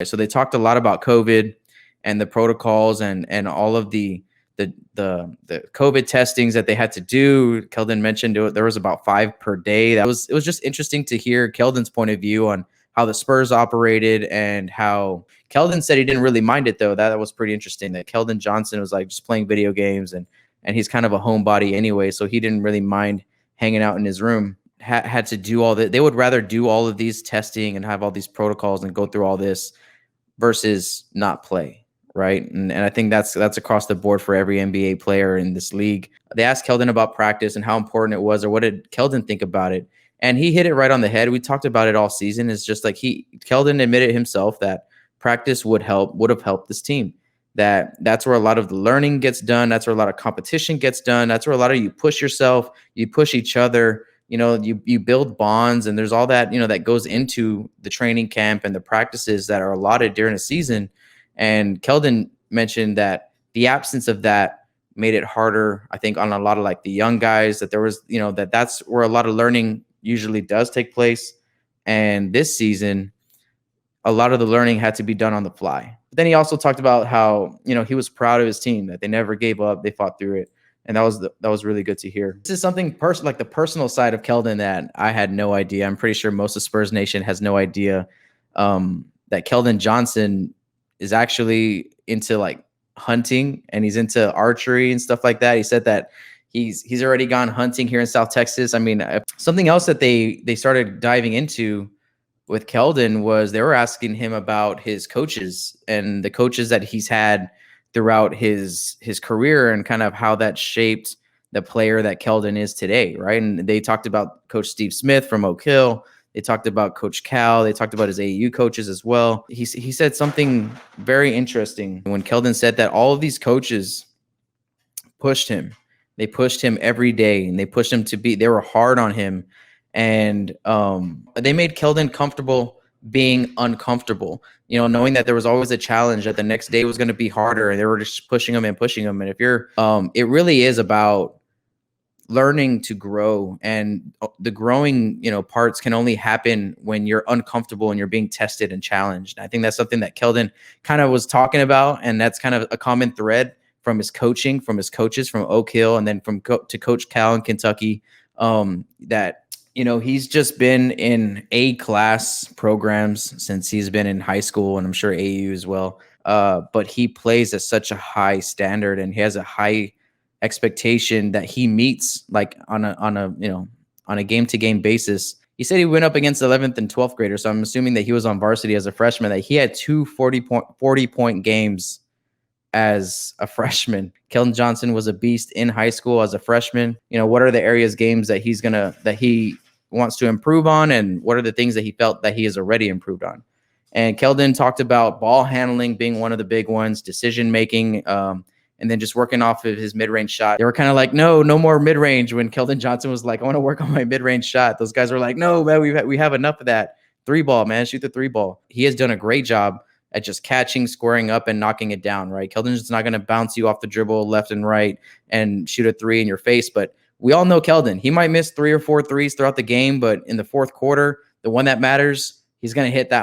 So they talked a lot about COVID and the protocols and all of the COVID testings that they had to do. Keldon mentioned there was about 5 per day. It was just interesting to hear Keldon's point of view on how the Spurs operated, and how Keldon said he didn't really mind it, though. That was pretty interesting, that Keldon Johnson was like just playing video games, and he's kind of a homebody anyway, so he didn't really mind hanging out in his room. Had to do all that. They would rather do all of these testing and have all these protocols and go through all this versus not play. Right. And I think that's across the board for every NBA player in this league. They asked Keldon about practice and how important it was, or what did Keldon think about it? And he hit it right on the head. We talked about it all season. It's just like Keldon admitted himself that practice would have helped this team. That's where a lot of the learning gets done. That's where a lot of competition gets done. That's where a lot of you push yourself, you push each other. You build bonds, and there's all that, that goes into the training camp and the practices that are allotted during a season. And Keldon mentioned that the absence of that made it harder, I think, on a lot of like the young guys, that there was, that's where a lot of learning usually does take place. And this season, a lot of the learning had to be done on the fly. But then he also talked about how, he was proud of his team, that they never gave up, they fought through it. And that was really good to hear. This is something like the personal side of Keldon that I had no idea. I'm pretty sure most of Spurs Nation has no idea that Keldon Johnson is actually into like hunting, and he's into archery and stuff like that. He said that he's already gone hunting here in South Texas. I mean, something else that they started diving into with Keldon was they were asking him about his coaches and the coaches that he's had throughout his career, and kind of how that shaped the player that Keldon is today, right? And they talked about Coach Steve Smith from Oak Hill. They talked about Coach Cal. They talked about his AAU coaches as well. He said something very interesting when Keldon said that all of these coaches pushed him. They pushed him every day, and they pushed him they were hard on him. And they made Keldon comfortable being uncomfortable, knowing that there was always a challenge, that the next day was going to be harder, and they were just pushing him. And if you're, it really is about learning to grow, and the growing, parts can only happen when you're uncomfortable and you're being tested and challenged. And I think that's something that Keldon kind of was talking about, and that's kind of a common thread from his coaching, from his coaches from Oak Hill, and then to Coach Cal in Kentucky, that he's just been in A-class programs since he's been in high school, and I'm sure AU as well. But he plays at such a high standard, and he has a high expectation that he meets, like on a game-to-game basis. He said he went up against 11th and 12th graders, so I'm assuming that he was on varsity as a freshman, that he had 2 40-point games as a freshman. Keldon Johnson was a beast in high school as a freshman. What are the games that he wants to improve on, and what are the things that he felt that he has already improved on? And Keldon talked about ball handling being one of the big ones, decision making, and then just working off of his mid-range shot. They were kind of like, no more mid-range, when Keldon Johnson was like, I want to work on my mid-range shot. Those guys were like, no, man, we have enough of that. 3-ball, man, shoot the 3-ball. He has done a great job at just catching, squaring up, and knocking it down, right? Keldon's just not going to bounce you off the dribble left and right and shoot a 3 in your face. But we all know Keldon. He might miss 3 or 4 threes throughout the game, but in the fourth quarter, the one that matters, he's going to hit that